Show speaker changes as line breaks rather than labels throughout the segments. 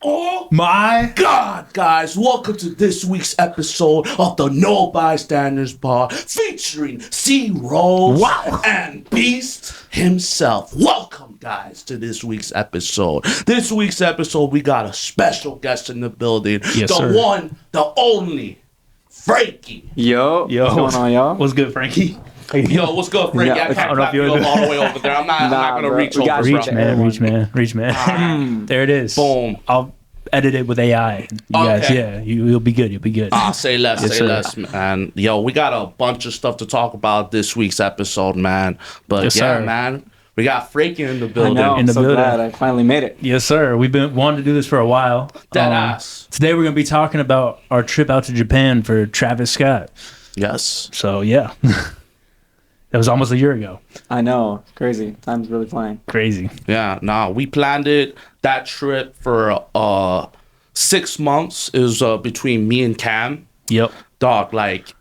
Oh my God, guys, welcome to this week's episode of the No Bystanders Pod featuring C-Rose and Beast himself. Welcome, guys, to this week's episode. This week's episode, we got a special guest in the building.
Yes, sir.
One, the only, Frankie.
Yo. What's going on, y'all?
What's good, Frankie?
Yo, what's good, Frankie?
Yeah,
I can't clap you up all the way over there. I'm not going to reach over,
Reach, man. There it is.
Boom.
I'll edit it with AI. You guys, you'll be good. You'll be good.
Say less, man. Yo, we got a bunch of stuff to talk about this week's episode, man. But
Yes, sir.
man, we got Frankie in the building.
I know,
In the
so
building.
glad I finally made it.
Yes, sir. We've been wanting to do this for a while.
Dead ass.
Today we're going to be talking about our trip out to Japan for Travis Scott.
Yes.
So, yeah. That was almost a year ago.
I know. It's crazy. Time's really flying.
Crazy.
Yeah, we planned that trip for 6 months. It was between me and Cam.
Yep.
Dog, like,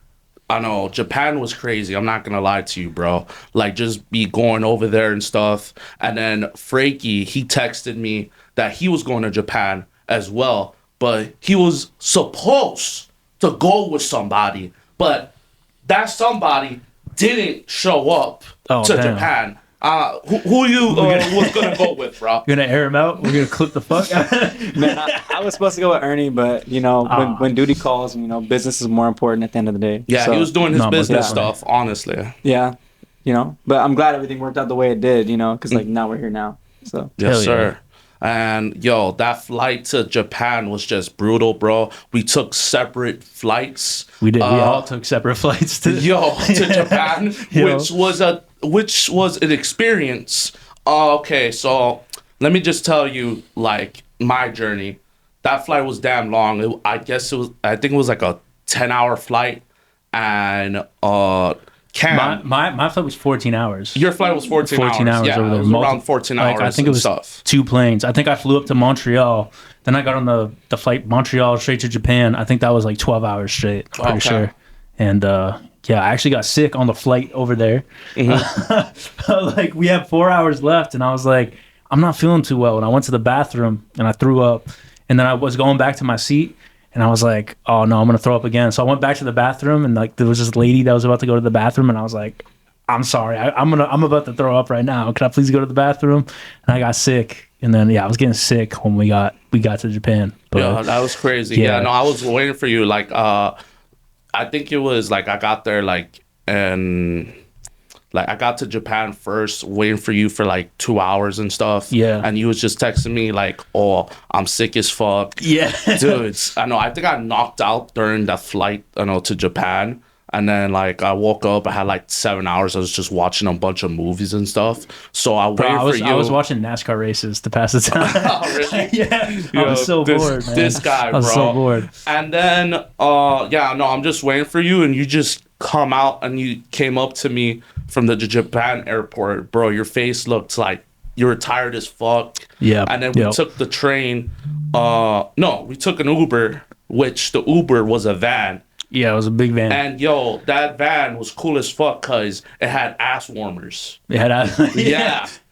I know, Japan was crazy. I'm not going to lie to you, bro. Like, just be going over there and stuff. And then Frankie, he texted me that he was going to Japan as well. But he was supposed to go with somebody. But that somebody didn't show up to
damn.
Japan. Who you was gonna go with, bro?
You're going to air him out? We're going to clip the fuck?
Man, I was supposed to go with Ernie, but, when duty calls, business is more important at the end of the day.
Yeah,
So,
he was doing his
most
business
definitely.
stuff, honestly.
Yeah. But I'm glad everything worked out the way it did, because, now we're here now. So.
Yes,
Hell
sir. And yo, that flight to Japan was just brutal, bro. We took separate flights.
We did. We all took separate flights to
Japan,
Yo.
which was an experience. Okay, so let me just tell you, like, my journey. That flight was damn long. I think it was like a 10-hour flight, and Cam,
My flight was 14 hours.
your flight was 14 hours. Yeah,
over there.
it was around 14 hours.
I think it was
stuff.
2 planes. I think I flew up to Montreal. Then I got on the flight Montreal straight to Japan. I think that was like 12 hours straight. Pretty sure. And I actually got sick on the flight over there. Like, we had 4 hours left, and I was like, I'm not feeling too well. And I went to the bathroom and I threw up. And then I was going back to my seat. And I was like, oh, no, I'm going to throw up again. So I went back to the bathroom, and like there was this lady that was about to go to the bathroom. And I was like, I'm sorry. I'm about to throw up right now. Can I please go to the bathroom? And I got sick. And then, I was getting sick when we got to Japan. But,
Yeah, that was crazy. Yeah, no, I was waiting for you. Like, I think it was like I got there I got to Japan first, waiting for you for like 2 hours and stuff.
Yeah.
And you was just texting me like, oh, I'm sick as fuck.
Yeah.
Dude, I think I knocked out during that flight, to Japan. And then, like, I woke up, I had like 7 hours. I was just watching a bunch of movies and stuff. So I waited for you.
I was watching NASCAR races to pass the time.
Oh, really?
Yeah. I was so bored, man.
This guy, bro.
I was so bored.
And then, I'm just waiting for you, and you just come out, and you came up to me from the Japan airport. Bro, your face looked like you were tired as fuck.
Yeah.
And then we took the train. We took an Uber, which the Uber was a van.
Yeah, it was a big van.
And yo, that van was cool as fuck because it had ass warmers.
Yeah, that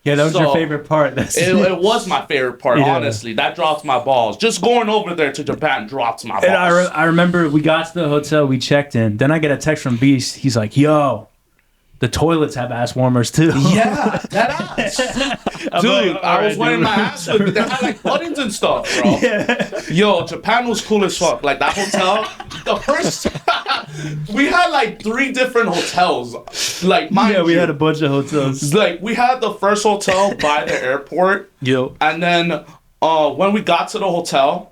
was your favorite part.
It was my favorite part, honestly. That dropped my balls. Just going over there to Japan dropped my balls.
And I remember we got to the hotel, we checked in. Then I get a text from Beast. He's like, yo, the toilets have ass warmers too.
Yeah, that ass. Dude, I was wearing my ass with it. They had like buttons and stuff, bro. Yeah. Yo, Japan was cool as fuck. Like that hotel, the first we had like 3 different hotels. Like
we had a bunch of hotels.
Like we had the first hotel by the airport.
Yo.
And then when we got to the hotel,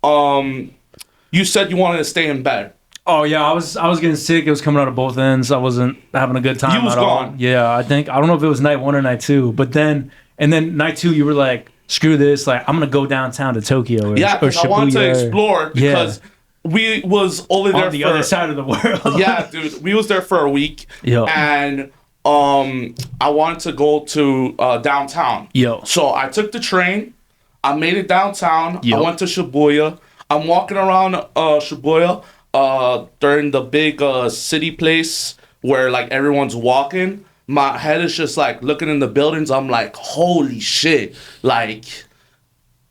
you said you wanted to stay in bed.
Oh yeah, I was getting sick. It was coming out of both ends. I wasn't having a good time
You was
at all.
gone.
Yeah, I don't know if it was night 1 or night 2, but then night 2 you were like, screw this, like I'm gonna go downtown to Tokyo or
because I wanted to
Shibuya
explore because we was only there
on the other side of the world.
Yeah, dude, we was there for a week.
Yo.
And I wanted to go to downtown.
Yo.
So I took the train. I made it downtown.
Yo.
I went to Shibuya. I'm walking around Shibuya during the big city place where like everyone's walking. My head is just like looking in the buildings. I'm like, holy shit. Like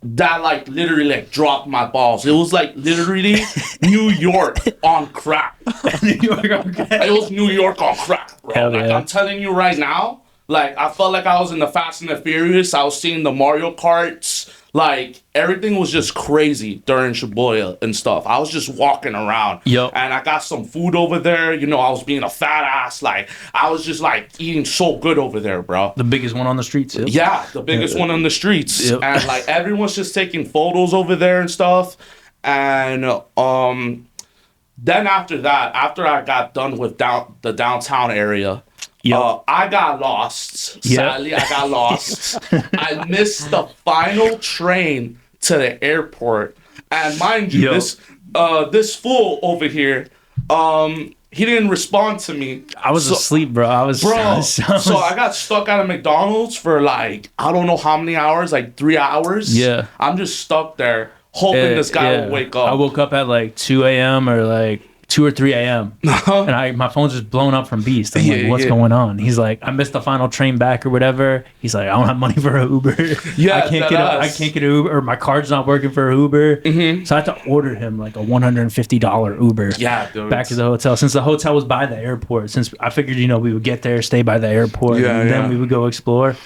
that like literally like dropped my balls. It was like literally New York on crack.
New York on crack.
It was New York on crack, bro.
Hell
Like
yeah.
I'm telling you right now, like I felt like I was in the Fast and the Furious. I was seeing the Mario Karts. Like everything was just crazy during Shibuya and stuff. I was just walking around.
Yep.
And I got some food over there. You know, I was being a fat ass. Like I was just like eating so good over there, bro.
The biggest one on the streets. Yep.
Yeah, the biggest one on the streets.
Yep.
And like everyone's just taking photos over there and stuff. And then after that, after I got done with the downtown area,
Yep.
I got lost.
Yep.
Sadly, I got lost. I missed the final train to the airport. And mind you,
Yep.
this fool over here, he didn't respond to me.
I was asleep, bro.
Bro, so I got stuck at a McDonald's for like, I don't know how many hours, like 3 hours.
Yeah.
I'm just stuck there hoping this guy will wake up.
I woke up at like 2 a.m. or like 2 or 3 a.m. and my phone's just blown up from Beast. I'm like, what's going on? He's like, I missed the final train back or whatever. He's like, I don't have money for an Uber.
Yeah,
I can't get an Uber, or my card's not working for an Uber.
Mm-hmm.
So I had to order him like a $150 Uber.
Yeah, dude.
Back to the hotel, since the hotel was by the airport. Since I figured, we would get there, stay by the airport, and then we would go explore.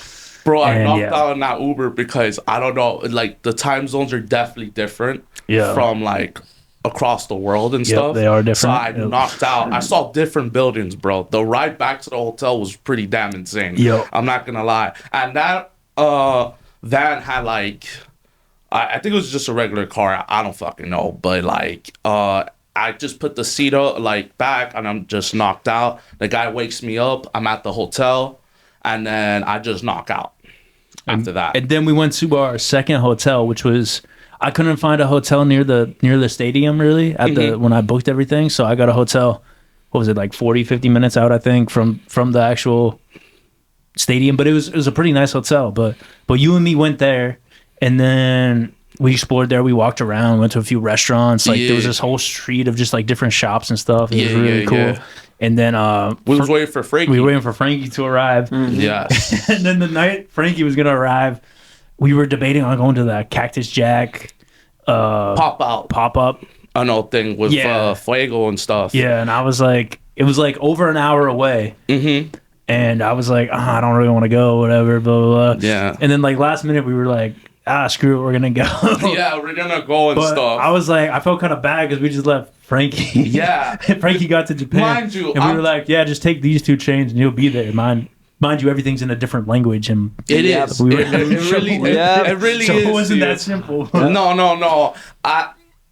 Bro, I knocked out on that Uber because I don't know, like the time zones are definitely different from like across the world and stuff.
They are different.
So I knocked out. I saw different buildings, bro. The ride back to the hotel was pretty damn insane.
Yep.
I'm not gonna lie. And that van had like, I think it was just a regular car. I don't fucking know, but like I just put the seat up like back and I'm just knocked out. The guy wakes me up. I'm at the hotel, and then I just knock out after that.
And then we went to our second hotel, which was, I couldn't find a hotel near the stadium really at the when I booked everything. So I got a hotel, what was it, like 40-50 minutes out, I think, from the actual stadium. But it was a pretty nice hotel. But you and me went there, and then we explored there. We walked around, went to a few restaurants. Like there was this whole street of just like different shops and stuff. It was really cool. Yeah. And then
we was waiting for Frankie.
We were waiting for Frankie to arrive.
Yeah.
And then the night Frankie was gonna arrive, we were debating on going to the Cactus Jack pop up
an old thing with Fuego and stuff.
Yeah, and I was like, it was like over an hour away. Mm-hmm. And I was like, I don't really want to go, whatever, blah, blah, blah. Yeah. And then like last minute we were like, screw it, we're gonna go.
Yeah, we're gonna go and stuff.
I was like, I felt kind of bad because we just left Frankie.
Yeah.
Frankie got to Japan.
Mind you,
and we were like, yeah, just take these 2 trains and you'll be there. Mind you, everything's in a different language, and
it is.
We were
it really
so
is.
It wasn't that simple.
No.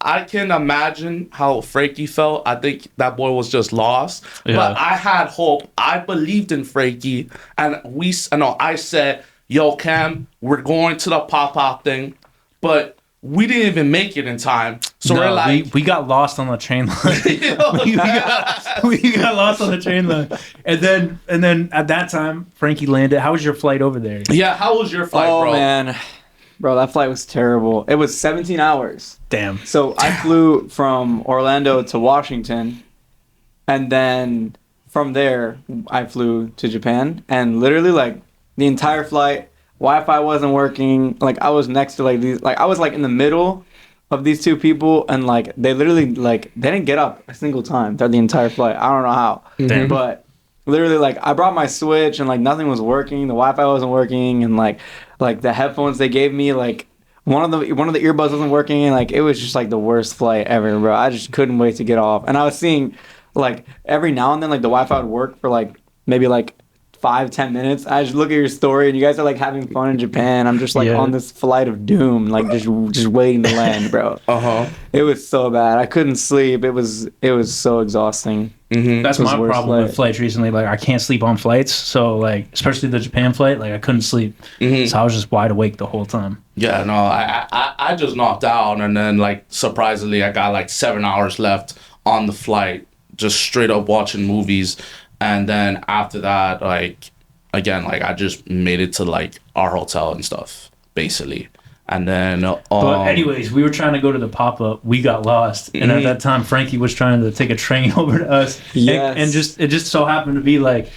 I can imagine how Frankie felt. I think that boy was just lost. Yeah. But I had hope. I believed in Frankie, and I said, "Yo, Cam, we're going to the pop-out thing," but we didn't even make it in time. So we're like,
we got lost on the train line. we got lost on the train line, and then at that time, Frankie landed. How was your flight over there?
Yeah, how was your flight, bro?
Oh man, bro, that flight was terrible. It was 17 hours.
Damn.
So I flew from Orlando to Washington, and then from there I flew to Japan, and literally like the entire flight, Wi-Fi wasn't working. Like I was next to like these, like I was like in the middle of these 2 people, and like they literally like they didn't get up a single time throughout the entire flight. I don't know how.
Damn.
But literally like I brought my Switch and like nothing was working. The Wi-Fi wasn't working, and like the headphones they gave me, like one of the earbuds wasn't working, and like it was just like the worst flight ever, bro. I just couldn't wait to get off. And I was seeing like every now and then like the Wi-Fi would work for like maybe like 5-10 minutes. I just look at your story and you guys are like having fun in Japan. I'm just like on this flight of doom, like just waiting to land, bro. It was so bad. I couldn't sleep. It was so exhausting.
Mm-hmm. That's my problem with flights recently. Like I can't sleep on flights. So like especially the Japan flight, like I couldn't sleep. Mm-hmm. So I was just wide awake the whole time.
Yeah, no, I just knocked out, and then like surprisingly I got like 7 hours left on the flight, just straight up watching movies. And then after that, like, again, like, I just made it to, like, our hotel and stuff, basically. And then...
but anyways, we were trying to go to the pop-up. We got lost. And at that time, Frankie was trying to take a train over to us.
Yes.
And it just so happened to be, like,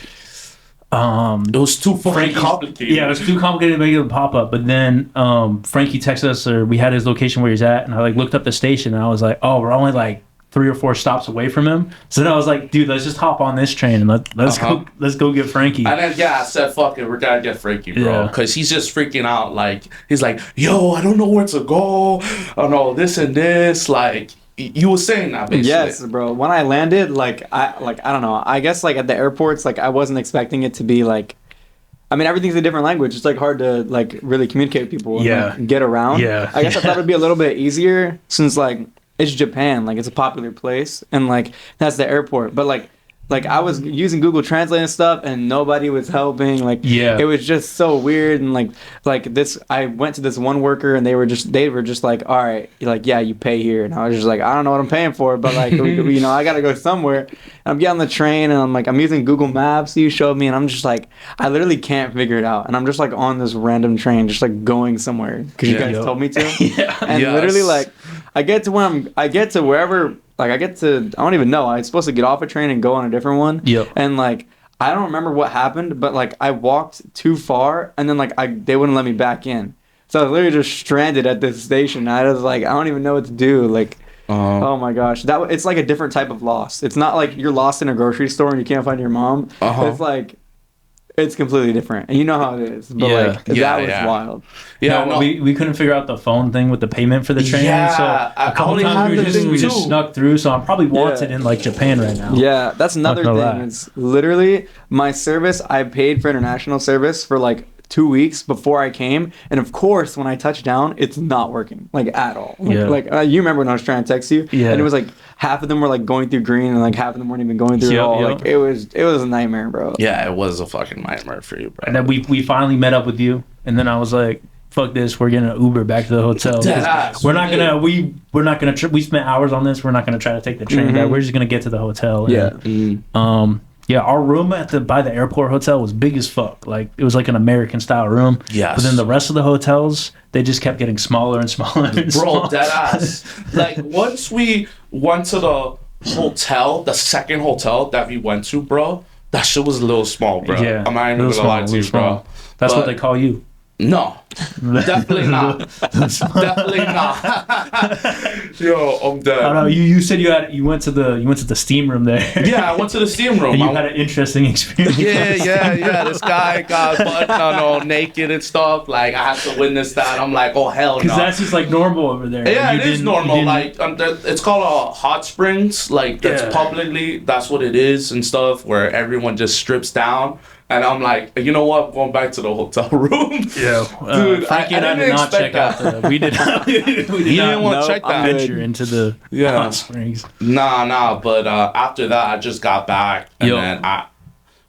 It was too fucking complicated.
Yeah, it was too complicated to make it pop up. But then Frankie texted us, or we had his location where he's at, and I like looked up the station, and I was like, oh, we're only like 3 or 4 stops away from him. So then I was like, dude, let's just hop on this train and let's go get Frankie.
And then I said, fuck it, we're gonna get Frankie, bro, because he's just freaking out. Like he's like, yo, I don't know where to go. I don't know this and this. Like you were saying that, basically.
Yes, bro. When I landed, I don't know. I guess like at the airports, like I wasn't expecting it to be like. I mean, everything's a different language. It's like hard to like really communicate with people and like, get around.
Yeah.
I guess I thought it'd be a little bit easier since like it's Japan, like it's a popular place, and like that's the airport. But like I was using Google Translate and stuff, and nobody was helping. Like it was just so weird. And like this, I went to this one worker, and they were just like, all right, like yeah, you pay here, and I was just like, I don't know what I'm paying for, but like you know, I gotta go somewhere. And I'm getting on the train, and I'm using Google Maps you showed me, and I'm just like, I literally can't figure it out, and I'm just like on this random train, just like going somewhere because you guys told me to. And literally like. I get to wherever, like I don't even know. I was supposed to get off a train and go on a different one.
Yep.
And like, I don't remember what happened, but like I walked too far and then like they wouldn't let me back in. So I was literally just stranded at this station. I was like, I don't even know what to do. Like, oh my gosh. It's like a different type of loss. It's not like you're lost in a grocery store and you can't find your mom. It's like, it's completely different, and you know how it is. But that was wild.
Yeah, no, we couldn't figure out the phone thing with the payment for the train.
Yeah,
so a couple times we just snuck through. So I'm probably wanted in like Japan right now.
Yeah, that's another thing. It's literally my service. I paid for international service for like 2 weeks before I came, and of course when I touched down, it's not working like at all. Like you remember when I was trying to text you, and it was like half of them were like going through green, and like half of them weren't even going through at all. Like it was a nightmare, bro.
Yeah, it was a fucking nightmare for you, bro.
And then we finally met up with you, and then I was like, fuck this, we're getting an Uber back to the hotel. We're not gonna we spent hours on this. We're not gonna try to take the train back. We're just gonna get to the hotel. And, yeah, our room by the airport hotel was big as fuck. Like it was like an American style room.
Yes.
But then the rest of the hotels, they just kept getting smaller and smaller. And
bro, dead ass. Like once we went to the hotel, the second hotel that we went to, bro, that shit was a little small, bro. Yeah, I'm not even gonna lie to you, bro.
That's what they call you.
No, definitely not. Definitely not. Yo, I'm dead.
I don't know. You said you went to the steam room there.
Yeah, I went to the steam room.
And you had an interesting experience.
Yeah. This guy got butt naked and stuff. Like I had to witness that. I'm like, oh hell no.
Because that's just like normal over there.
Yeah, it is normal. Like it's called a hot springs. Like that's publicly, that's what it is and stuff. Where everyone just strips down. And I'm like, you know what? I'm going back to the hotel room.
Yeah,
dude.
Frankie and I did not check out. We did not. We
didn't want to check that.
Venture into the hot springs.
Nah. But after that, I just got back, and then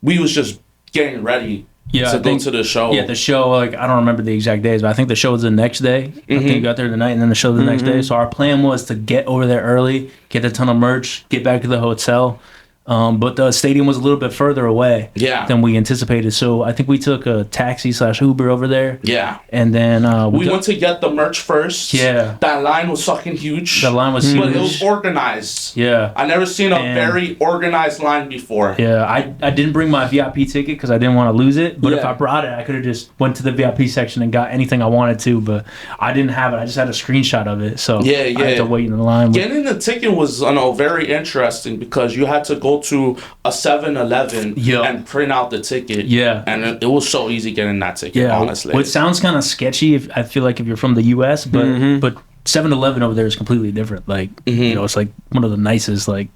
we was just getting ready.
Yeah,
to go to the show.
Yeah, the show. Like I don't remember the exact days, but I think the show was the next day. I think we got there the night, and then the show the next day. So our plan was to get over there early, get a ton of merch, get back to the hotel. But the stadium was a little bit further away than we anticipated. So I think we took a taxi / Uber over there. Yeah. And then
we went to get the merch first.
Yeah.
That line was fucking huge.
The line was huge.
But it was organized.
Yeah.
I never seen a very organized line before.
Yeah. I didn't bring my VIP ticket because I didn't want to lose it. But if I brought it, I could have just went to the VIP section and got anything I wanted to. But I didn't have it. I just had a screenshot of it. So I had to wait in the line.
Getting the ticket was very interesting because you had to go to a 7-Eleven and print out the ticket. Yeah. And it was so easy getting that ticket, honestly.
Well, it sounds kind of sketchy, I feel like, if you're from the U.S., but 7-Eleven over there is completely different. Like, you know, it's like one of the nicest, like,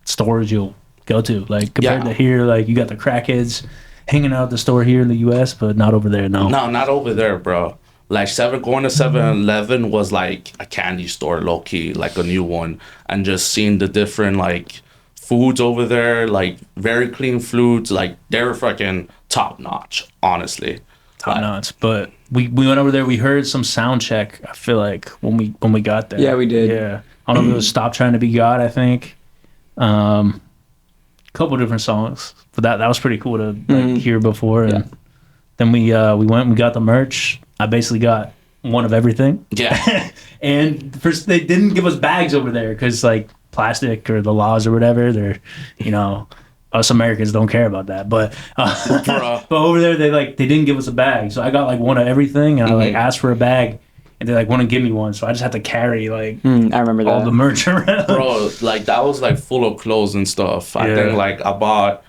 stores you'll go to. Like, compared to here, like, you got the crackheads hanging out at the store here in the U.S., but not over there, no.
No, not over there, bro. Like, going to 7-Eleven was like a candy store, low-key, like a new one. And just seeing the different, like, foods over there, like very clean foods, like they're fucking top notch, honestly.
Top notch. But we went over there, we heard some sound check, I feel like, when we got there.
Yeah, we did.
Yeah. I don't know if it was Stop Trying to Be God, I think. Couple different songs. But that was pretty cool to like, hear before. And then we went and we got the merch. I basically got one of everything. Yeah. And first they didn't give us bags over there because like plastic or the laws or whatever, they're, you know, us Americans don't care about that, but but over there they didn't give us a bag, so I got like one of everything, and I like asked for a bag, and they like wouldn't give me one, so I just had to carry like
I remember that.
all the merch around.
Bro, like that was like full of clothes and stuff. I think like I bought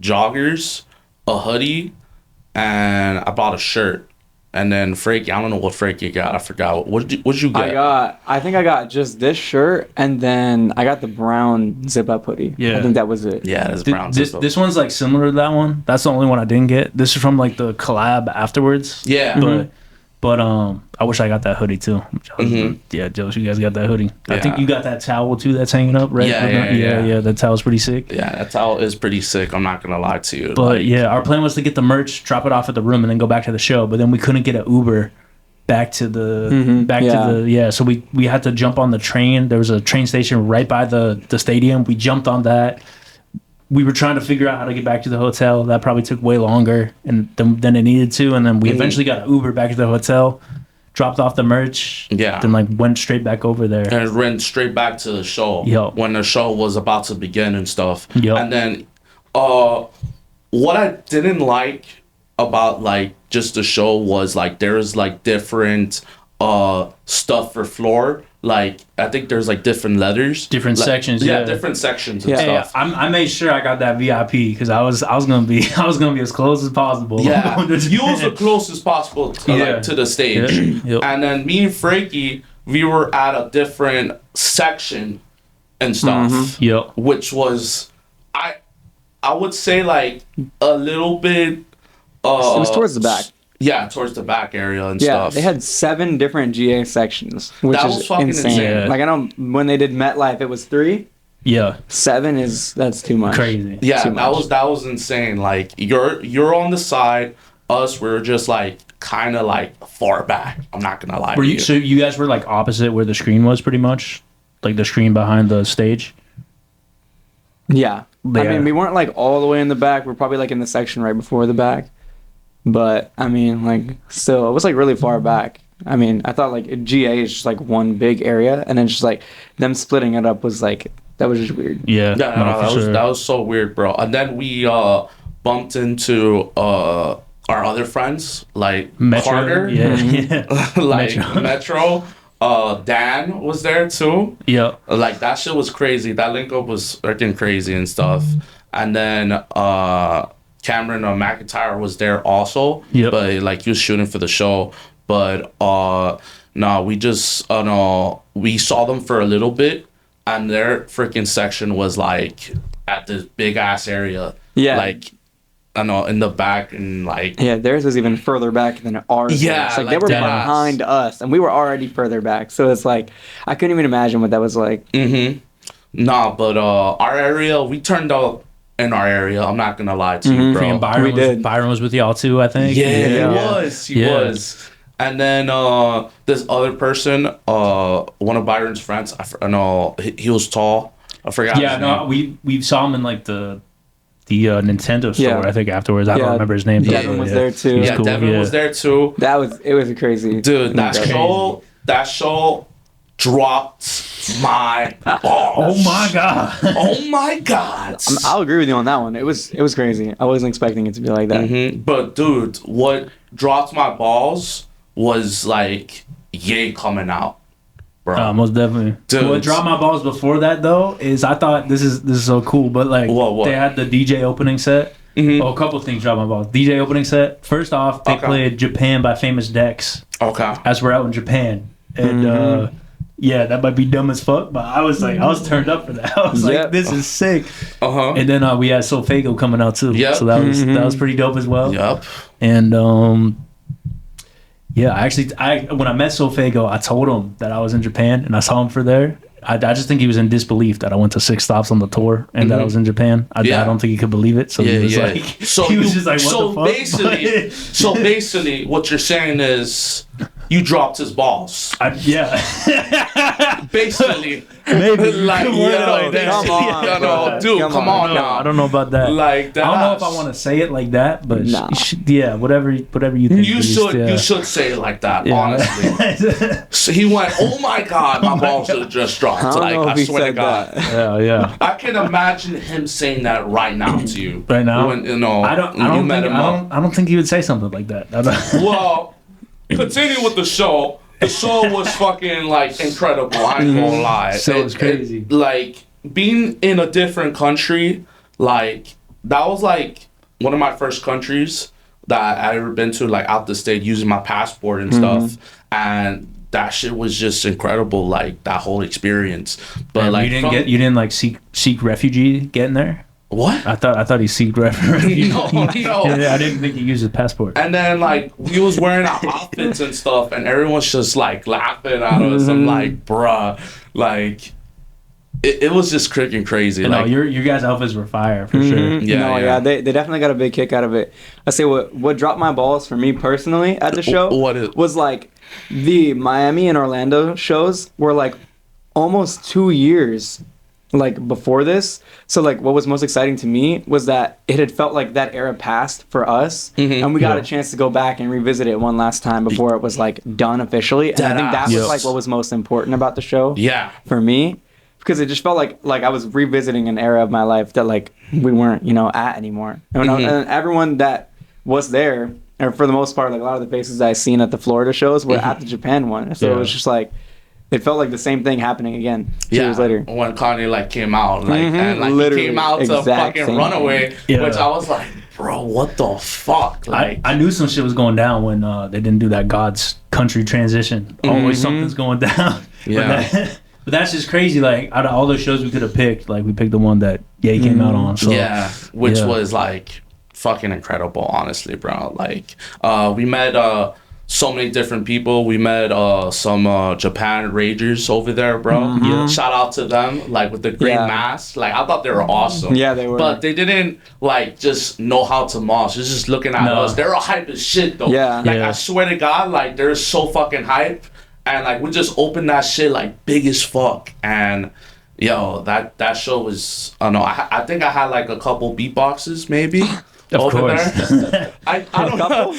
joggers, a hoodie, and I bought a shirt. And then Frankie, I don't know what Frankie got. I forgot. What'd you get?
I think I got just this shirt, and then I got the brown zip-up hoodie.
Yeah.
I think that was it.
Yeah, this brown.
This one's like similar to that one. That's the only one I didn't get. This is from like the collab afterwards.
Yeah.
But I wish I got that hoodie too. Yeah, Joe, you guys got that hoodie. I think you got that towel too that's hanging up, right? Yeah. That towel's pretty sick.
Yeah, that towel is pretty sick. I'm not gonna lie to you.
But yeah, our plan was to get the merch, drop it off at the room, and then go back to the show. But then we couldn't get an Uber back to the So we had to jump on the train. There was a train station right by the stadium. We jumped on that. We were trying to figure out how to get back to the hotel. That probably took way longer than it needed to. And then we eventually got an Uber back to the hotel, dropped off the merch.
Yeah.
Then like went straight back over there.
And went straight back to the show.
Yep.
When the show was about to begin and stuff.
Yep.
And then what I didn't like about like just the show was like there's like different stuff for floor. Like I think there's like different letters,
different sections. Yeah,
different sections and
stuff.
stuff.
I made sure I got that VIP because I was gonna be as close as possible.
Yeah, you was the closest possible to the stage.
Yeah. Yep.
And then me and Frankie, we were at a different section and stuff.
Yep.
Which was, I would say like a little bit. It
was towards the back.
Yeah, towards the back area and
yeah,
stuff.
They had 7 different GA sections, which
That was
is
fucking insane.
Yeah.
Like I know when they did MetLife, it was 3.
Yeah.
7 that's too much.
Crazy.
Yeah,
Too much.
that was insane. Like you're on the side, us we're just like kind of like far back. I'm not gonna lie.
Were you? So you guys were like opposite where the screen was, pretty much, like the screen behind the stage.
Yeah. I
Yeah.
mean, we weren't like all the way in the back. We're probably like in the section right before the back. But I mean, like still, it was like really far back. I mean, I thought like GA is just like one big area, and then just like them splitting it up was like that was just weird.
Yeah.
That was so weird, bro. And then we bumped into our other friends like
Metro.
Carter,
Yeah.
like Metro. Dan was there too.
Yeah.
Like that shit was crazy. That link up was freaking crazy and stuff. And then Cameron McIntyre was there also.
Yep.
But like he was shooting for the show. But no, we just we saw them for a little bit, and their freaking section was like at this big ass area.
Yeah.
Like I know in the back and like
Yeah, theirs was even further back than ours.
Yeah,
was. Like
like
they were
dead
behind us, and we were already further back. So it's like I couldn't even imagine what that was like.
Nah, but our area, we turned out in our area. I'm not gonna lie to you, bro.
Freaking Byron was with y'all too, I think.
Yeah, he was. And then this other person, one of Byron's friends, I know he was tall. I forgot.
Yeah,
his
no,
name.
we saw him in like the Nintendo store.
Yeah.
I think afterwards. I don't remember his name.
Devin was there too.
Yeah,
cool,
Devin was there too.
It was crazy.
Dude, that show dropped my balls.
Oh my god.
Oh my god.
I'll agree with you on that one. It was crazy. I wasn't expecting it to be like that.
But dude, what dropped my balls was like Ye coming out, bro.
Most definitely.
Dude.
What dropped my balls before that though is I thought this is so cool, but like
What?
they had the DJ opening set. Oh, a couple of things dropped my balls. DJ opening set. First off, they played Japan by Famous Dex.
Okay.
As we're out in Japan, and yeah, that might be dumb as fuck, but I was turned up for that. I was like, this is sick. And then we had SoFaygo coming out too.
Yep.
So that was pretty dope as well.
Yep.
And yeah, I when I met SoFaygo, I told him that I was in Japan and I saw him for there. I just think he was in disbelief that I went to 6 stops on the tour and that I was in Japan. I don't think he could believe it. So he was like,
so
he was just like, what the fuck?
So basically, what you're saying is you dropped his balls.
Yeah.
Basically.
Maybe.
Like,
Come on,
dude,
come
come
on.
on now.
I don't know about that.
Like that.
I don't know if I want to say it like that, but
Nah.
yeah, whatever you think.
You should say it like that, honestly. So he went, "Oh my God, my balls have just dropped."
I don't
Like
know if
I
he
swear to
said
God.
that.
yeah.
I can imagine him saying that right now to you.
Right now,
when,
I don't think he would say something like that.
Well, continue with the show. The show was fucking like incredible. I ain't gonna lie.
So it's crazy.
Like being in a different country, like that was like one of my first countries that I ever been to, like out the state, using my passport and stuff. And that shit was just incredible. Like that whole experience. But like
you didn't like seek refugee getting there.
what?
I thought he seeked refugee.
No.
Yeah, I didn't think he used his passport.
And then like we was wearing our outfits and stuff, and everyone's just like laughing at us. I'm like, bruh, like it was just freaking crazy.
No,
Like
your guys' outfits were fire for sure.
Yeah.
They definitely got a big kick out of it. I say what dropped my balls for me personally at the show was like the Miami and Orlando shows were like almost 2 years like before this. So like what was most exciting to me was that it had felt like that era passed for us, and we got a chance to go back and revisit it one last time before it was like done officially. And I think that was like what was most important about the show.
Yeah.
For me, because it just felt like I was revisiting an era of my life that like we weren't at anymore. And everyone that was there, or for the most part, like a lot of the faces I seen at the Florida shows were at the Japan one. So it was just like it felt like the same thing happening again 2 years later.
When Kanye like came out, like and like
Literally,
he came out to
exact
fucking
same
Runaway,
thing.
which I was like, bro, what the fuck? Like
I knew some shit was going down when they didn't do that God's country transition. Always something's going down.
Yeah.
But that's just crazy. Like out of all the shows we could have picked, like we picked the one that Ye came out on. So
which was like fucking incredible, honestly, bro. Like we met so many different people. We met some Japan Ragers over there, bro. Yeah. Shout out to them, like with the green masks. Like I thought they were awesome.
Yeah, they were.
But they didn't like just know how to mosh. It's just looking at us. They're hype as shit though.
Yeah.
Like I swear to God, like they're so fucking hype. And like we just opened that shit like big as fuck. And yo, that show was I don't know. I think I had like a couple beatboxes maybe.
Of course.
There. I don't know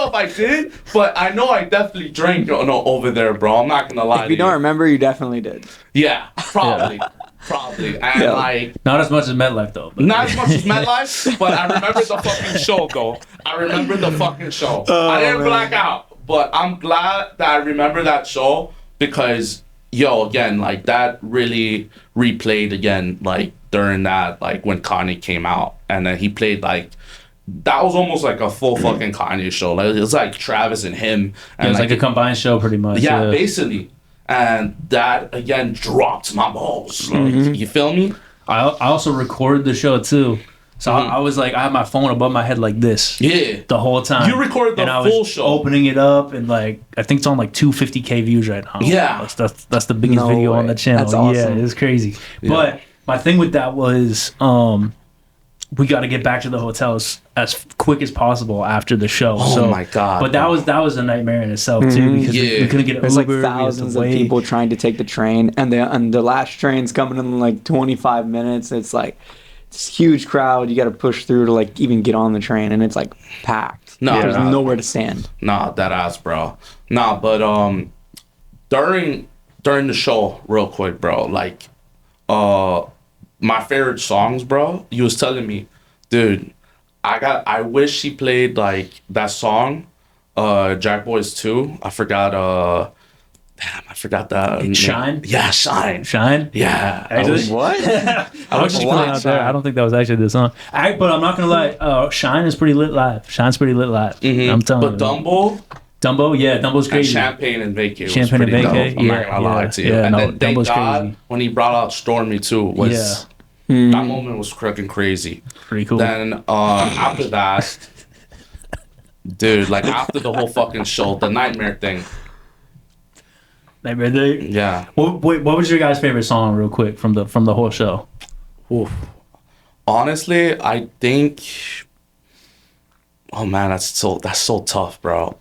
if I did, but I know I definitely drank over there, bro. I'm not gonna lie.
If you don't remember, you definitely did.
Yeah, probably. Probably. And like
not as much as MetLife though.
Not as much as MetLife, but I remember the fucking show though. I remember the fucking show. I didn't black out. But I'm glad that I remember that show because, again, like that really replayed again, like during that, like when Kanye came out, and then he played like that was almost like a full fucking Kanye show. Like it was like Travis and him, and
it was like a combined show, pretty much.
Yeah, basically, and that again dropped my balls. Like, you feel me?
I also recorded the show too. So I was like, I had my phone above my head like this.
Yeah.
The whole time.
You recorded the full show.
Opening it up and like, I think it's on like 250K views right now.
Yeah.
That's the biggest video on the channel.
That's awesome.
Yeah, it's crazy. Yeah. But my thing with that was, we got to get back to the hotel as quick as possible after the show.
Oh my God.
But that was a nightmare in itself too because we couldn't get
There's
Uber.
like thousands of people trying to take the train, and the last train's coming in like 25 minutes. It's like this huge crowd you got to push through to like even get on the train, and it's like packed. There's nowhere to stand.
Nah, that ass, bro. Nah, but during the show, real quick, bro, like my favorite songs, bro, you was telling me, dude, I wish he played like that song, Jack Boys 2. I forgot that.
Shine?
Yeah, Shine.
Shine?
Yeah.
Actually,
What?
I was just putting out there. I don't think that was actually the song. But I'm not gonna lie. Shine is pretty lit live. Shine's pretty lit live. I'm telling you.
But Dumbo,
yeah, Dumbo's crazy.
Champagne and Vacay.
Champagne and Vacay.
I'm not gonna lie to you.
Yeah,
and then thank
Dumbo's
God
crazy.
when he brought out Stormy too was that moment was freaking crazy.
Pretty cool.
Then after that, dude, like after the whole fucking show, the nightmare thing.
Nightmare Day.
Yeah.
What was your guys' favorite song, real quick, from the whole show?
Oof. Honestly, I think. Oh man, that's so tough, bro.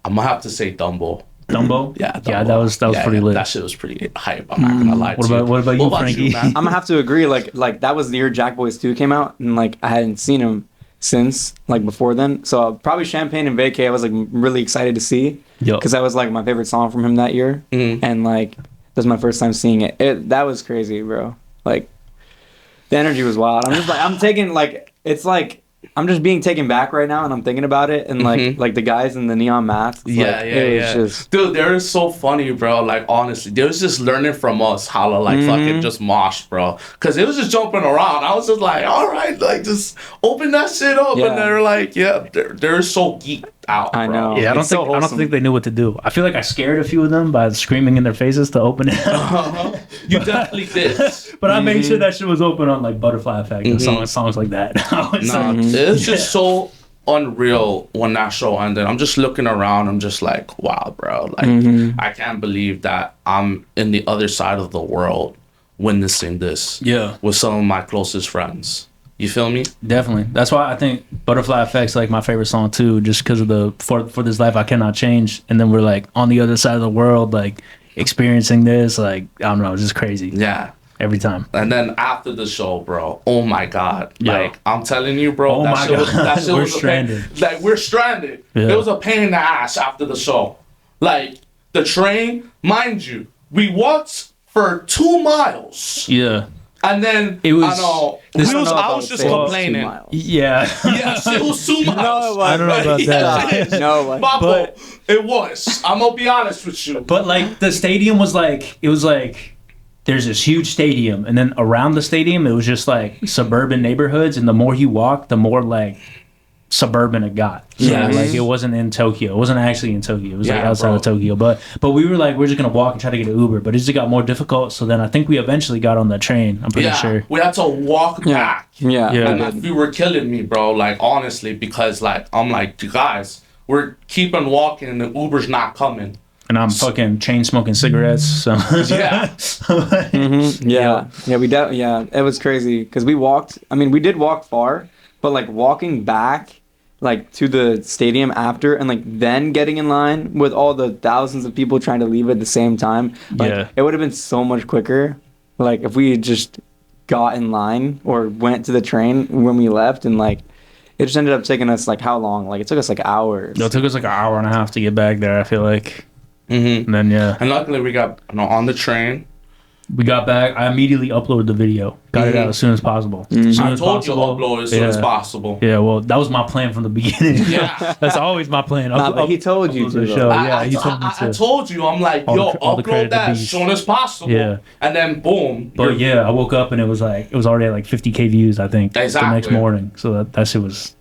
I'm gonna have to say Dumbo.
Dumbo?
Yeah,
Yeah,
Dumbo.
that was pretty lit.
That shit was pretty hype. I'm not gonna lie to you.
What about you, Frankie?
man?
I'm gonna have to agree. Like that was the year Jack Boys 2 came out, and like I hadn't seen him since like before then. So probably Champagne and Vacay I was like really excited to see because that was like my favorite song from him that year, and like that was my first time seeing it. That was crazy, bro. Like the energy was wild. I'm taking like it's like. I'm just being taken back right now, and I'm thinking about it, and like the guys in the neon masks. It was just...
Dude, they're so funny, bro. Like honestly, they was just learning from us how to like fucking just mosh, bro. Cause it was just jumping around. I was just like, all right, like just open that shit up, and they're like, they're so geeked out. Bro.
I know.
Yeah, I don't think they knew what to do. I feel like I scared a few of them by screaming in their faces to open it.
You definitely did.
But I made sure that shit was open on like Butterfly Effect and songs like that.
It's just so unreal when that show ended. I'm just looking around. I'm just like, wow, bro. Like I can't believe that I'm in the other side of the world witnessing this.
Yeah,
with some of my closest friends. You feel me?
Definitely. That's why I think Butterfly Effect's like my favorite song too, just because of the for this life I cannot change. And then we're like on the other side of the world, like experiencing this, like I don't know, it's just crazy.
Yeah.
Every time.
And then after the show, bro, oh my God.
Yo.
Like I'm telling you, bro,
Oh my God.
that shit
We're
was
stranded.
Like we're stranded.
Yeah.
It was a pain in the ass after the show. Like the train, mind you, we walked for 2 miles.
Yeah.
And then
it was.
I was just complaining.
Yeah.
Yes, it was 2 miles.
No, it wasn't.
I don't know about that.
No, it wasn't.
But it was. I'm gonna be honest with you.
But like the stadium was like, it was like there's this huge stadium, and then around the stadium it was just like suburban neighborhoods, and the more you walk, the more like suburban it got.
Yeah,
like it wasn't in Tokyo. It wasn't actually in Tokyo. It was like outside
bro.
of Tokyo. But we were like, we're just gonna walk and try to get an Uber. But it just got more difficult. So then I think we eventually got on the train. I'm pretty sure.
We had to walk back.
Yeah.
And you were killing me, bro. Like honestly, because like I'm like, you guys, we're keeping walking and the Uber's not coming.
And I'm fucking chain smoking cigarettes. So
Yeah.
It was crazy because we walked. I mean, we did walk far, but like walking back, like to the stadium after, and like then getting in line with all the thousands of people trying to leave at the same time. Like, it would have been so much quicker. Like if we had just got in line or went to the train when we left, and like it just ended up taking us like how long? Like it took us like hours.
It took us like an hour and a half to get back there, I feel like. And then
and luckily we got on the train.
We got back. I immediately uploaded the video. Got it out as soon as possible.
I told you upload as soon as possible.
Yeah, well, that was my plan from the beginning.
Yeah.
That's always my plan.
But he told you to.
The show. He told me to.
I told you. I'm like,
all the
upload that as soon as possible.
Yeah.
And then boom.
But I woke up and it was already at like 50K views, I think.
Exactly.
The next morning. So that shit was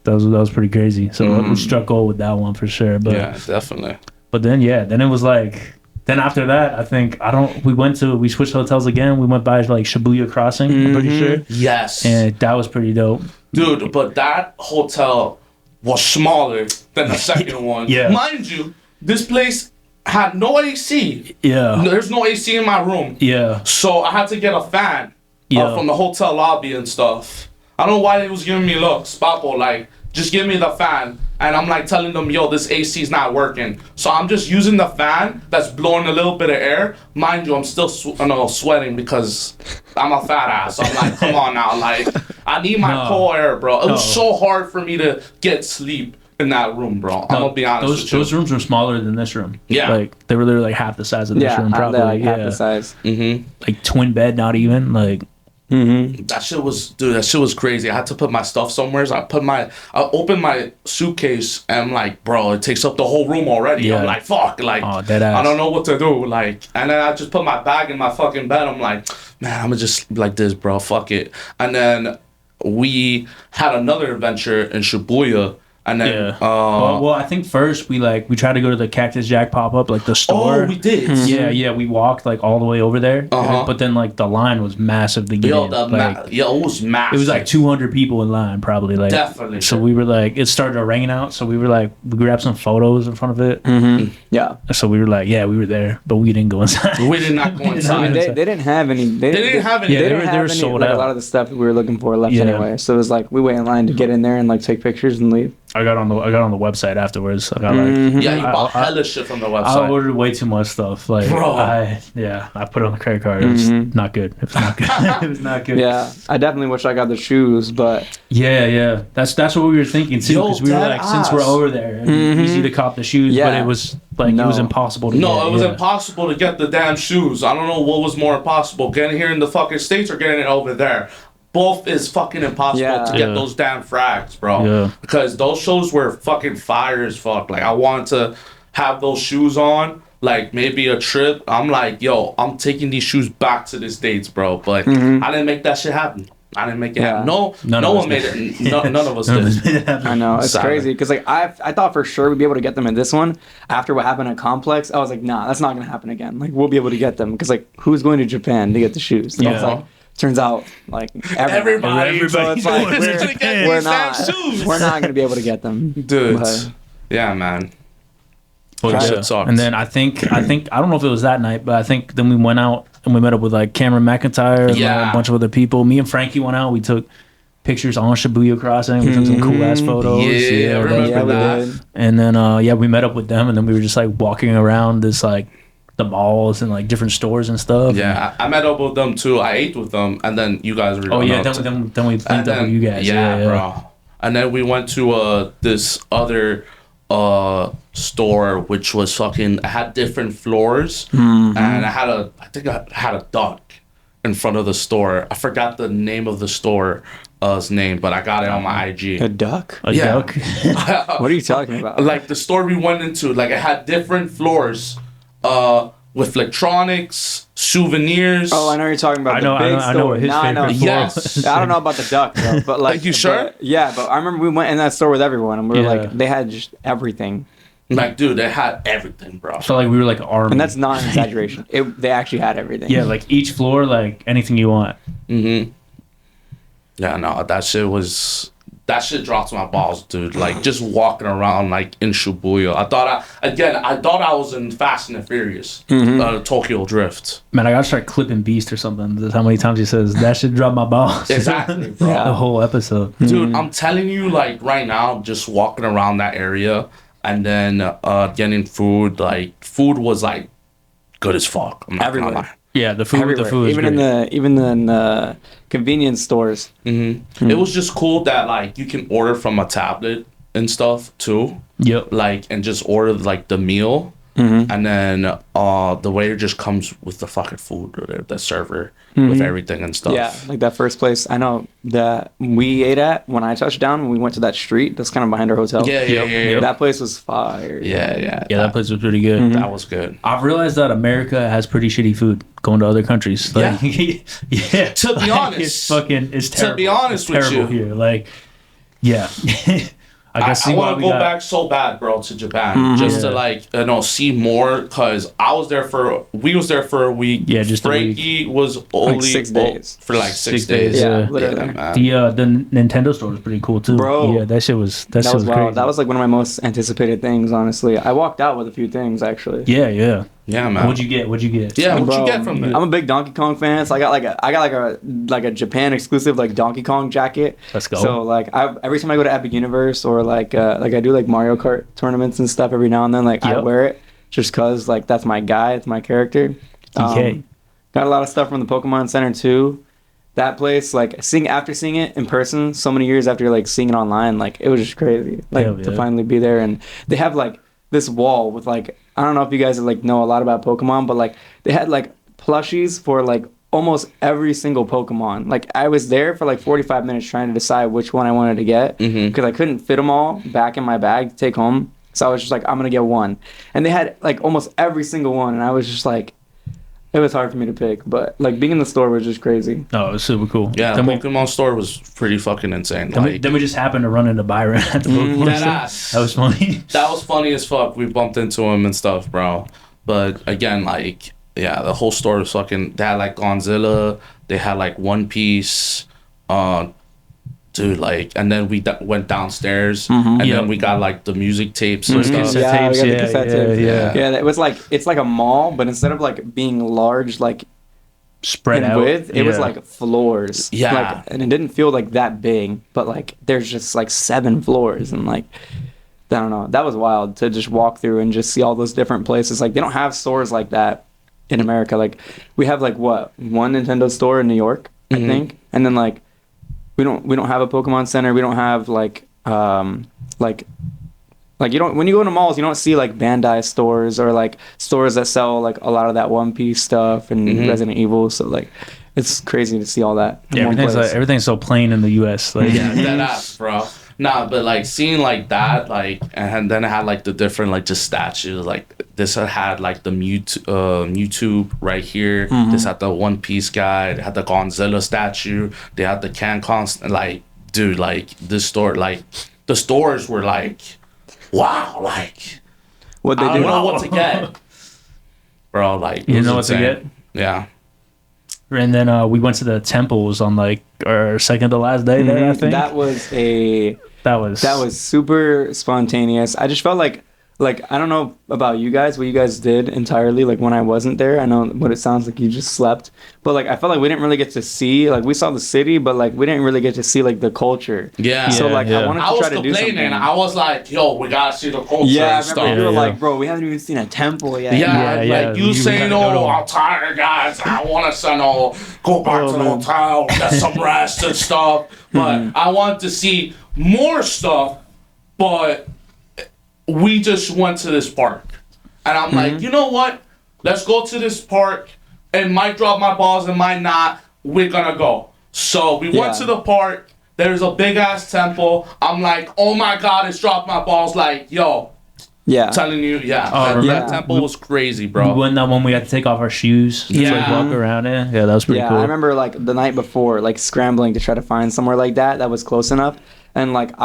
pretty crazy. So we struck gold with that one for sure. But
yeah, definitely.
But then it was like. Then after that, I think we switched hotels again. We went by like Shibuya Crossing, I'm pretty sure.
Yes.
And that was pretty dope.
Dude, but that hotel was smaller than the second one.
Yeah.
Mind you, this place had no AC.
Yeah.
There's no AC in my room.
Yeah.
So I had to get a fan from the hotel lobby and stuff. I don't know why they was giving me looks, Papo, like, just give me the fan. And I'm like telling them, yo, this AC is not working. So I'm just using the fan that's blowing a little bit of air. Mind you, I'm still sweating because I'm a fat ass. So I'm like, come on now. Like, I need my cold air, bro. It was so hard for me to get sleep in that room, bro. I'm going to be honest with you.
Those rooms were smaller than this room.
Yeah.
Like, they were literally like half the size of this room, probably.
Like half the size.
Like, twin bed, not even. Like...
That shit was crazy. I had to put my stuff somewhere. I opened my suitcase and I'm like, bro, it takes up the whole room already. I'm like, fuck, like,
dead ass.
I don't know what to do. Like, and then I just put my bag in my fucking bed. I'm like, man, I'm gonna just like this, bro, fuck it. And then we had another adventure in Shibuya. And then,
well, I think first we tried to go to the Cactus Jack pop-up, like the store.
Oh, we did.
Yeah, we walked like all the way over there. But then like the line was massive to get in.
It was massive.
It was like 200 people in line, probably. Like,
definitely.
So we were like, it started raining out, so we were like, we grabbed some photos in front of it.
Yeah.
So we were like, we were there, but we didn't go inside.
We did not go inside.
I mean, they didn't have any. They didn't have any.
Yeah, they were sold out.
A lot of the stuff we were looking for left anyway. So it was like we wait in line to get in there and like take pictures and leave.
I got on the website afterwards. I got
Yeah, you bought hella shit from the website.
I ordered way too much stuff. Like,
Bro.
I put it on the credit card. It was not good. It was not good. It was not good.
Yeah, I definitely wish I got the shoes, but
Yeah. That's what we were thinking too, because we were like, since we're over there, it'd be easy to cop the shoes, but it was like it was impossible to get.
No, it was impossible to get the damn shoes. I don't know what was more impossible, getting here in the fucking States or getting it over there. Both is fucking impossible to get those damn frags, bro.
Yeah.
Because those shows were fucking fire as fuck. Like, I wanted to have those shoes on, like, maybe a trip. I'm like, yo, I'm taking these shoes back to the States, bro. But I didn't make that shit happen. I didn't make it happen. No one made it. None of us did.
I know, it's crazy because like I thought for sure we'd be able to get them in this one. After what happened at Complex, I was like, nah, that's not gonna happen again. Like, we'll be able to get them because like, who's going to Japan to get the shoes? And it's like, turns out like everybody. So it's like we're not gonna be able to get them,
dude. Yeah, man.
And then I think I don't know if it was that night, but I think then we went out and we met up with like Cameron McIntyre and like, a bunch of other people. Me and Frankie went out. We took pictures on Shibuya Crossing. We took some cool ass photos.
Yeah, I remember that.
And then we met up with them, and then we were just like walking around this like the malls and like different stores and stuff.
Yeah, I met up with them too. I ate with them, and then you guys were.
Then we linked up with you guys. Yeah,
bro. And then we went to this other store, which was fucking. It had different floors, and I think I had a duck in front of the store. I forgot the name of the store's name, but I got it on my IG.
A duck?
A duck?
What are you talking about?
Like the store we went into, like it had different floors. With electronics, souvenirs.
Oh, I know you're talking about.
I know what his favorite
Yes.
I don't know about the duck, though, but like,
you sure?
But I remember we went in that store with everyone, and we were like, they had just everything.
Like, dude, they had everything, bro.
I felt like we were like armed.
And that's not an exaggeration. They actually had everything.
Yeah, like each floor, like anything you want.
Yeah, no, that shit dropped my balls, dude. Like, just walking around, like, in Shibuya. I thought I was in Fast and the Furious, Tokyo Drift.
Man, I gotta start clipping Beast or something. That's how many times he says, that shit dropped my balls.
Exactly, bro.
The whole episode.
Dude, I'm telling you, like, right now, just walking around that area and then getting food, like, food was, like, good as fuck. I'm not gonna lie.
Yeah, the food
even in the convenience stores.
It was just cool that like you can order from a tablet and stuff too.
Yep.
Like, and just order like the meal, and then the waiter just comes with the fucking food, or the server with everything and stuff.
Yeah, like that first place I know that we ate at when I touched down when we went to that street that's kind of behind our hotel.
Yeah.
That place was fire.
Yeah,
that place was pretty good.
That was good.
I've realized that America has pretty shitty food going to other countries. Like, yeah.
To be honest,
it's terrible.
To be honest with you,
here, like, yeah.
I want to go back so bad, bro, to Japan just to like see more, because we was there for a week.
Yeah, just
Frankie was only
like 6 days.
For like 6 days.
Yeah, literally.
The Nintendo store was pretty cool too,
bro.
Yeah, that shit was wild. Crazy.
That was like one of my most anticipated things, honestly. I walked out with a few things actually.
Yeah, man.
What'd you get?
Yeah, what'd you get from it?
I'm a big Donkey Kong fan, so I got like a Japan exclusive like Donkey Kong jacket.
Let's go.
So like every time I go to Epic Universe or like I do like Mario Kart tournaments and stuff every now and then, like I wear it just cause like that's my guy, it's my character.
DK.
Got a lot of stuff from the Pokemon Center too. That place, like after seeing it in person so many years after like seeing it online, like it was just crazy. Like to finally be there, and they have like this wall with like, I don't know if you guys like know a lot about Pokemon, but like they had like plushies for like almost every single Pokemon. Like I was there for like 45 minutes trying to decide which one I wanted to get because I couldn't fit them all back in my bag to take home. So I was just like, I'm gonna get one, and they had like almost every single one, and I was just like, it was hard for me to pick, but like being in the store was just crazy.
Oh, it was super cool.
Yeah, the Pokemon store was pretty fucking insane.
Then we just happened to run into Byron at the Pokemon store. That was funny.
That was funny as fuck. We bumped into him and stuff, bro. But again, like, yeah, the whole store was fucking. They had like Godzilla. They had like One Piece. Dude, like, and then we went downstairs, and then we got like the music tapes and stuff.
Yeah, we got the cassette tapes. Yeah, it was like, it's like a mall, but instead of like being large, like
spread
in
out.
width. It was like floors.
Yeah.
Like, and it didn't feel like that big, but like there's just like 7 floors, and like I don't know. That was wild to just walk through and just see all those different places. Like they don't have stores like that in America. Like we have like one Nintendo store in New York, I think, and then like we don't have a Pokemon Center. We don't have like you don't, when you go into malls, you don't see like Bandai stores or like stores that sell like a lot of that One Piece stuff and Resident Evil. So like it's crazy to see all that. In one place.
Everything's so plain in the U.S. Like,
Yeah, that ass, bro. Nah, but like seeing like that, like, and then it had like the different like just statues. Like this had like the Mewtwo right here. This had the One Piece guy. They had the Godzilla statue. They had the CanCon. Like, dude, like this store, like the stores were like, wow, like
What they
I
do?
don't know what to get, bro. Like
you
it was
know what to
insane.
get?
Yeah.
And then we went to the temples on like our second to last day there, I think.
That was super spontaneous. I just felt like I don't know about you guys, what you guys did entirely, like when I wasn't there. I know what it sounds like, you just slept, but like I felt like we didn't really get to see, like we saw the city, but like we didn't really get to see like the culture.
Yeah.
So like I wanted to try to do something.
complaining. I was like, yo, we gotta see the culture
Yeah, I
and
remember
stuff.
you were like, bro, we haven't even seen a temple yet.
Yeah,
Yeah,
like you saying, oh, I'm tired, guys. I want to go back to the hotel, get some rest and stuff. But I want to see more stuff. But we just went to this park, and I'm like, you know what? Let's go to this park. It might drop my balls, it might not. We're gonna go. So we went to the park. There's a big ass temple. I'm like, oh my god, it's dropped my balls. Like, yo.
Yeah.
Telling you, that temple was crazy, bro.
We went that one we had to take off our shoes.
Yeah.
Like walk around it. Yeah, that was pretty cool.
I remember like the night before, like scrambling to try to find somewhere like that was close enough, and like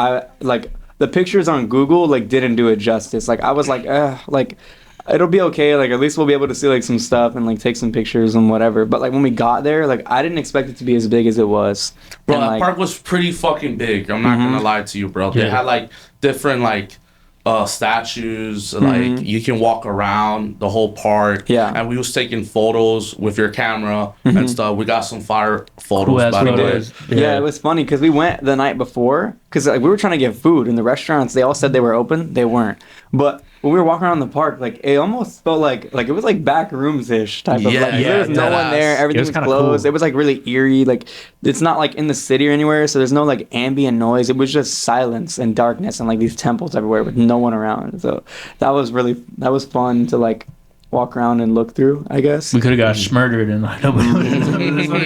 the pictures on Google like didn't do it justice. Like I was like, like it'll be okay. Like at least we'll be able to see like some stuff and like take some pictures and whatever. But like when we got there, like I didn't expect it to be as big as it was.
Bro,
and,
that
like,
park was pretty fucking big. I'm not gonna lie to you, bro. They had like different like statues. Like you can walk around the whole park.
Yeah.
And we was taking photos with your camera and stuff. We got some fire photos. By the way.
Yeah, it was funny because we went the night before because like we were trying to get food and the restaurants, they all said they were open. They weren't. But when we were walking around the park, like it almost felt like it was like back rooms-ish type of like there was no one there, everything was closed. Cool. It was like really eerie. Like it's not like in the city or anywhere, so there's no like ambient noise. It was just silence and darkness and like these temples everywhere with no one around. So that was fun to like walk around and look through, I guess.
We could have got murdered and like nobody would.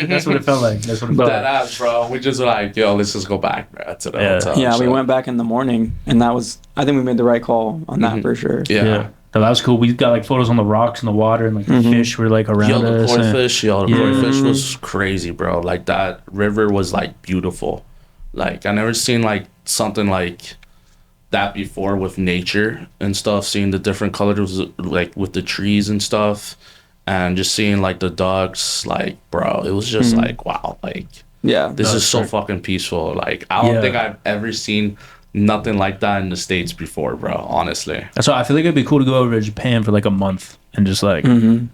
That's what it felt like. That's what it felt like.
That bro. We just were like, yo, let's just go back, bro, to the hotel.
Yeah, we went back in the morning, and I think we made the right call on that for sure.
Yeah.
So that was cool. We got like photos on the rocks and the water, and like the fish were like around us.
The koi fish was crazy, bro. Like that river was like beautiful. Like I never seen like something like that before with nature and stuff. Seeing the different colors, like with the trees and stuff, and just seeing like the ducks. Like, bro, it was just like wow. Like,
yeah,
this is so fucking peaceful. Like, I don't think I've ever seen nothing like that in the States before, bro, honestly.
That's why I feel like it'd be cool to go over to Japan for like a month and just like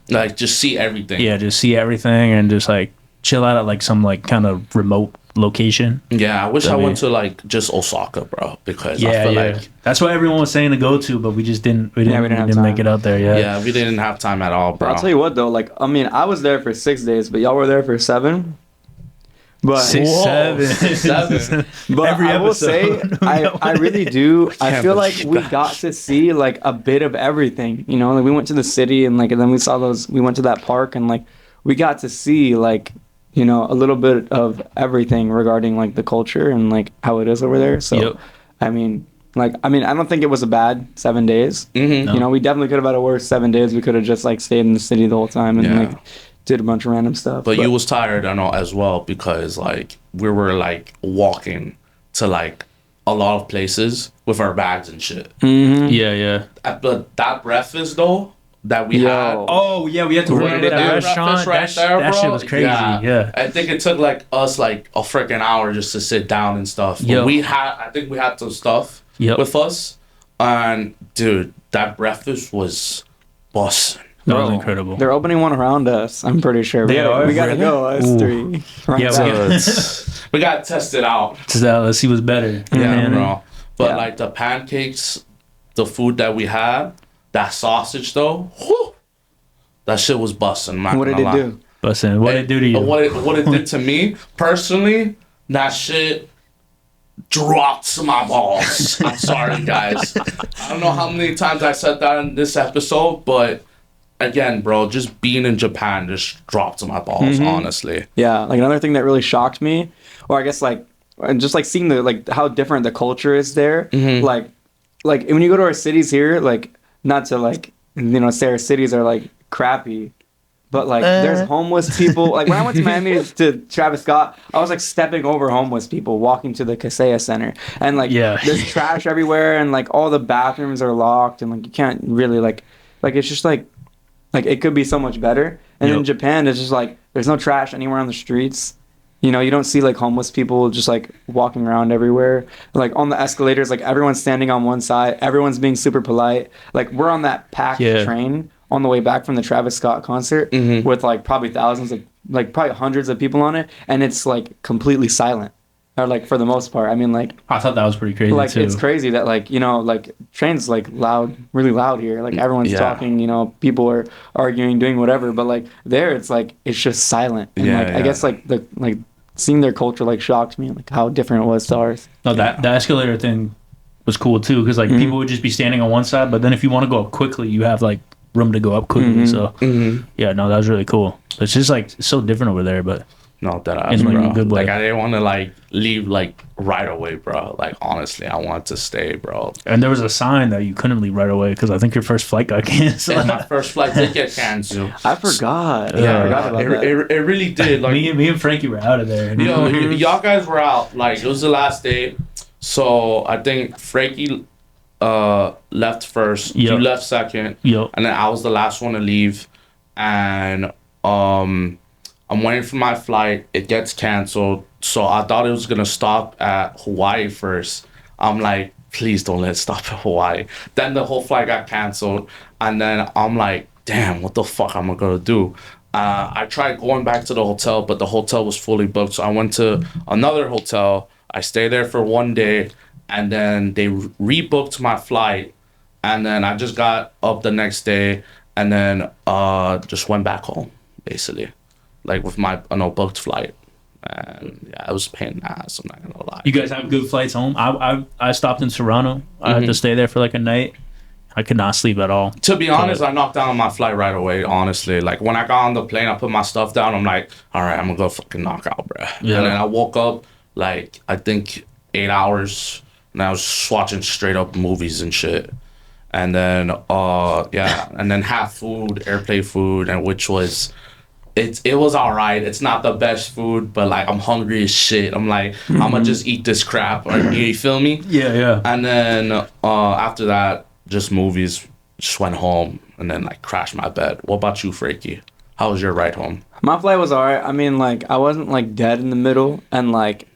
like just see everything.
Yeah, just see everything and just like chill out at like some like kind of remote location.
Yeah, I wish I went to like just Osaka, bro, because I feel like
that's what everyone was saying to go to, but we just didn't we didn't make it out there yet.
Yeah, we didn't have time at all, bro.
But I'll tell you what though, like I mean I was there for 6 days, but y'all were there for 7. But
6, 7.
But
every
I will
episode.
say, I really do. I feel like we got to see like a bit of everything. You know, like we went to the city and like, and then we went to that park and like we got to see like, you know, a little bit of everything regarding like the culture and like how it is over there. So, I mean, I don't think it was a bad 7 days. You know, we definitely could have had a worse 7 days. We could have just like stayed in the city the whole time and like did a bunch of random stuff.
But you was tired, I know, as well, because like we were like walking to like a lot of places with our bags and shit.
Yeah.
But that breakfast though that we had.
Oh yeah, we had to wait at that restaurant. That shit was crazy. Yeah.
I think it took like us like a freaking hour just to sit down and stuff. But I think we had some stuff with us, and dude, that breakfast was busting.
That was incredible.
They're opening one around us. I'm pretty sure. We gotta go. Us three. Right,
Yeah,
we gotta test it out.
Let's see what's better.
Yeah, bro. But like the pancakes, the food that we had, that sausage though, whew, that shit was busting.
What did it do?
Busting. What did it do to you?
What it did to me personally, that shit dropped my balls. I'm sorry, guys. I don't know how many times I said that in this episode, but again, bro, just being in Japan just dropped my balls, honestly.
Yeah, like another thing that really shocked me, or I guess like, just like seeing the like how different the culture is there. Like when you go to our cities here, like not to like say our cities are like crappy, but like there's homeless people. Like when I went to Miami to Travis Scott, I was like stepping over homeless people walking to the Kaseya Center, and like there's trash everywhere, and like all the bathrooms are locked, and like you can't really like it's just like it could be so much better. And in Japan, it's just like there's no trash anywhere on the streets. You don't see like homeless people just like walking around everywhere. Like on the escalators, like everyone's standing on one side. Everyone's being super polite. Like we're on that packed train on the way back from the Travis Scott concert with like probably thousands of like probably hundreds of people on it, and it's like completely silent. Or like for the most part. I mean, like
I thought that was pretty crazy
like
too.
It's crazy that like like trains like loud, really loud here. Like everyone's talking, people are arguing, doing whatever, but like there it's like it's just silent. And I guess like the seeing their culture like shocked me, like how different it was to ours.
No, the escalator thing was cool too, because like people would just be standing on one side, but then if you want to go up quickly, you have like room to go up quickly. So yeah, no, that was really cool. It's just like it's so different over there, but
not that I bro. Like I didn't want to like leave like right away, bro. Like honestly, I wanted to stay, bro.
And there was a sign that you couldn't leave right away because I think your first flight got canceled.
And my first flight did get canceled.
I forgot.
Yeah, I forgot about that. It really did. Like
me and Frankie were out of there.
Y'all guys were out. Like it was the last day, so I think Frankie left first. You left second. And then I was the last one to leave, and I'm waiting for my flight. It gets canceled. So I thought it was going to stop at Hawaii first. I'm like, please don't let it stop at Hawaii. Then the whole flight got canceled. And then I'm like, damn, what the fuck am I going to do? I tried going back to the hotel, but the hotel was fully booked. So I went to another hotel. I stayed there for one day. And then they rebooked my flight. And then I just got up the next day. And then just went back home, basically. Like with my booked flight, and yeah, I was a pain in the ass. I'm not gonna lie.
You guys have good flights home. I stopped in Toronto. I had to stay there for like a night. I could not sleep at all.
To be honest, I knocked down on my flight right away. Honestly, like when I got on the plane, I put my stuff down. I'm like, all right, I'm gonna go fucking knock out, bro. Yeah. And then I woke up like I think 8 hours, and I was just watching straight up movies and shit. And then and then half food, airplane food, and which was. It was all right. It's not the best food, but like I'm hungry as shit. I'm like, I'm gonna just eat this crap. You feel me?
Yeah.
And then after that, just movies. Just went home and then like crashed my bed. What about you, Frankie? How was your ride home?
My flight was all right. I mean, like I wasn't like dead in the middle, and like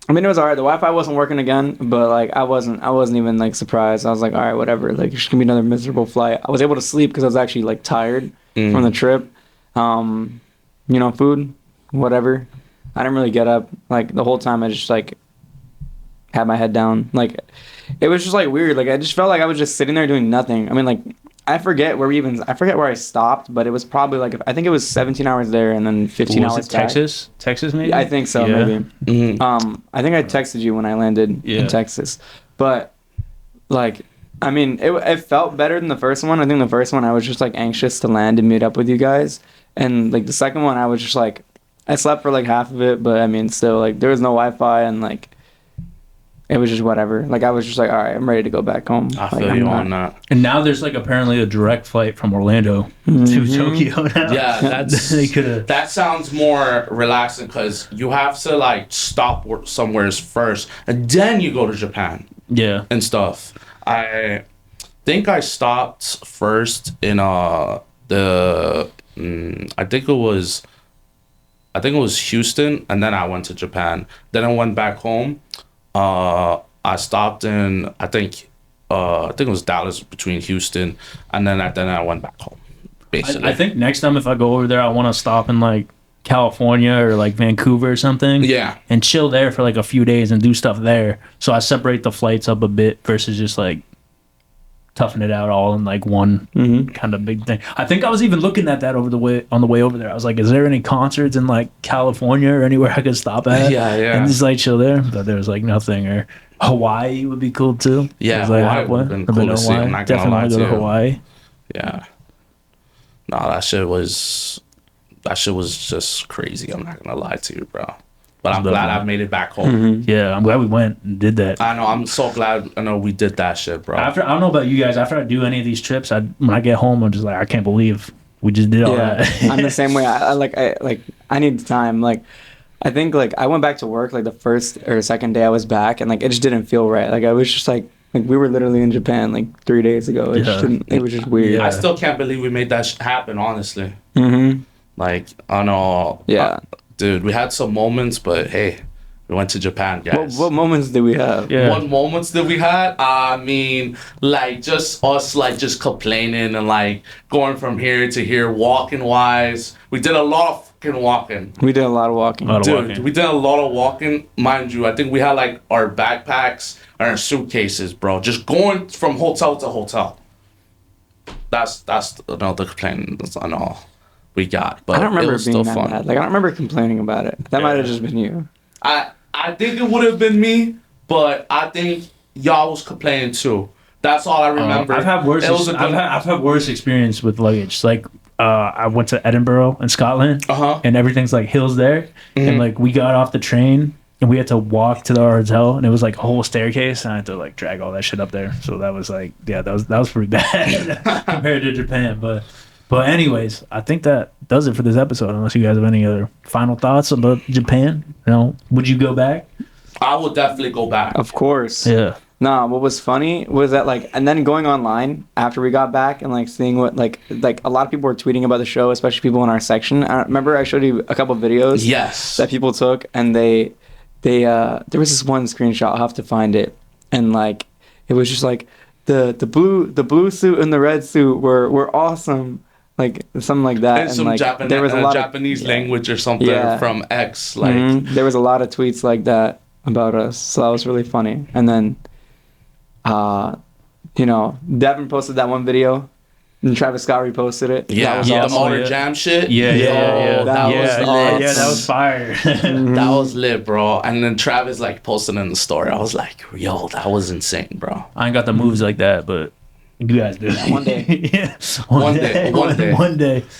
I mean it was all right. The Wi-Fi wasn't working again, but like I wasn't even like surprised. I was like, all right, whatever. Like it's gonna be another miserable flight. I was able to sleep because I was actually like tired. From the trip, food, whatever. I didn't really get up. Like the whole time I just like had my head down. Like it was just like weird. Like I just felt like I was just sitting there doing nothing. I mean, like I forget where I stopped, but it was probably like I think it was 17 hours there and then 15 hours back.
Texas maybe?
Yeah, I think so, maybe. I think I texted you when I landed in Texas. But like I mean, it felt better than the first one. I think the first one I was just like anxious to land and meet up with you guys, and like the second one I was just like, I slept for like half of it, but I mean still like there was no Wi-Fi and like it was just whatever. Like I was just like, all right, I'm ready to go back home.
I feel you on that.
And now there's like apparently a direct flight from Orlando to Tokyo now.
Yeah, that sounds more relaxing because you have to like stop somewhere first and then you go to Japan.
Yeah,
and stuff. I think I stopped first in I think it was Houston, and then I went to Japan. Then I went back home. I stopped in I think I think it was Dallas between Houston, and then I went back home. Basically,
I think next time if I go over there, I want to stop in like California or like Vancouver or something.
Yeah.
And chill there for like a few days and do stuff there. So I separate the flights up a bit versus just like toughen it out all in like one kind of big thing. I think I was even looking at that on the way over there. I was like, is there any concerts in like California or anywhere I could stop at?
Yeah.
And just like chill there. But there was like nothing. Or Hawaii would be cool too.
Yeah,
like,
Hawaii would have been cool to see. I'm not gonna lie
Definitely
to
go
you.
to Hawaii.
Yeah. No, that shit was just crazy. I'm not gonna lie to you, bro. But I'm glad I made it back home.
Yeah, I'm glad we went and did that.
I know. I'm so glad. I know we did that shit, bro.
I don't know about you guys. After I do any of these trips, when I get home, I'm just like, I can't believe we just did all that.
I'm the same way. I need time. Like, I think like I went back to work like the first or second day I was back, and like it just didn't feel right. Like I was just like we were literally in Japan like 3 days ago. It was just weird.
I still can't believe we made that happen. Honestly, like I know.
Yeah.
Dude, we had some moments, but hey, we went to Japan, guys.
What moments did we have?
Yeah.
What moments did we had? I mean, like just us, like just complaining and like going from here to here, walking wise. We did a lot of fucking walking.
We did a lot of walking.
Dude, we did a lot of walking. Mind you, I think we had like our backpacks and our suitcases, bro. Just going from hotel to hotel. That's another complaint. That's all we got. But
I don't remember
it was
being
still
that
fun.
bad. Like I don't remember complaining about it. That might have just been you.
I think it would have been me, but I think y'all was complaining too. That's all I remember.
I've had worse.
It was a good-
I've had worse experience with luggage. Like I went to Edinburgh in Scotland, and everything's like hills there, and like we got off the train and we had to walk to our hotel, and it was like a whole staircase, and I had to like drag all that shit up there. So that was like, yeah, that was pretty bad compared to Japan, But anyways, I think that does it for this episode. Unless you guys have any other final thoughts about Japan, would you go back?
I will definitely go back.
Of course.
Yeah.
Nah, what was funny was that like, and then going online after we got back and like seeing what like a lot of people were tweeting about the show, especially people in our section. I remember I showed you a couple videos.
Yes.
That people took, and they there was this one screenshot. I'll have to find it, and like it was just like the blue suit and the red suit were awesome. Like something like that,
And some
like there was a lot
Japanese
of,
language or something from X. Like
there was a lot of tweets like that about us, so that was really funny. And then, Devin posted that one video, and Travis Scott reposted it.
yeah,
That was
the
awesome.
Motor Jam shit.
Yeah.
That was awesome.
Yeah, that was fire.
That was lit, bro. And then Travis like posted in the story. I was like, yo, that was insane, bro.
I ain't got the moves like that, but you guys do.
One day.
Yeah.
One day.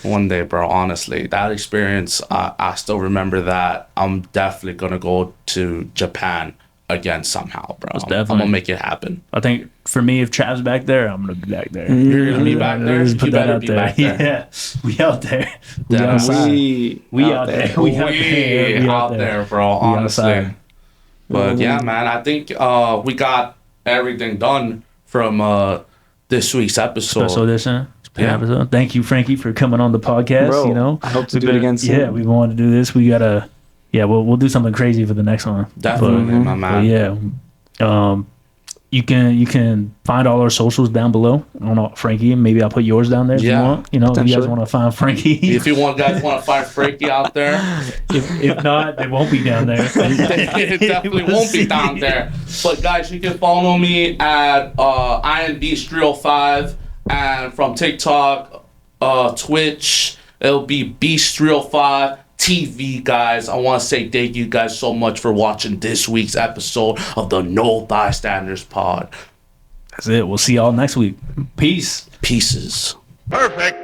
One day.
Bro. Honestly, that experience, I still remember that. I'm definitely gonna go to Japan again somehow, bro. I'm gonna make it happen.
I think for me, if Trav's back there, I'm gonna be back there.
You're gonna be back there.
Just put
You
that
better
out
be
there.
back there.
Yeah, we out there. We
Damn.
outside. We out there. We out
We
there. We
out there, bro.
We
Honestly.
outside.
But yeah, man, I think we got everything done from this week's episode.
So this
Yeah.
episode. Thank you, Frankie, for coming on the podcast.
Bro, I hope to do it again soon.
Yeah, we wanted to do this. We gotta. Yeah, we'll do something crazy for the next one.
Definitely, my
But
man.
yeah, you can find all our socials down below. I don't know, Frankie. Maybe I'll put yours down there if you
Yeah,
want. If you guys
potentially.
want to find Frankie.
If you guys want to find Frankie out there,
if not, it won't be down there.
it definitely won't be down there. But guys, you can follow me at INBeast305, and from TikTok, Twitch, it'll be Beast305 TV, guys. I want to say thank you guys so much for watching this week's episode of the No Bystanders Pod.
That's it. We'll see y'all next week. Peace.
Pieces.
Perfect.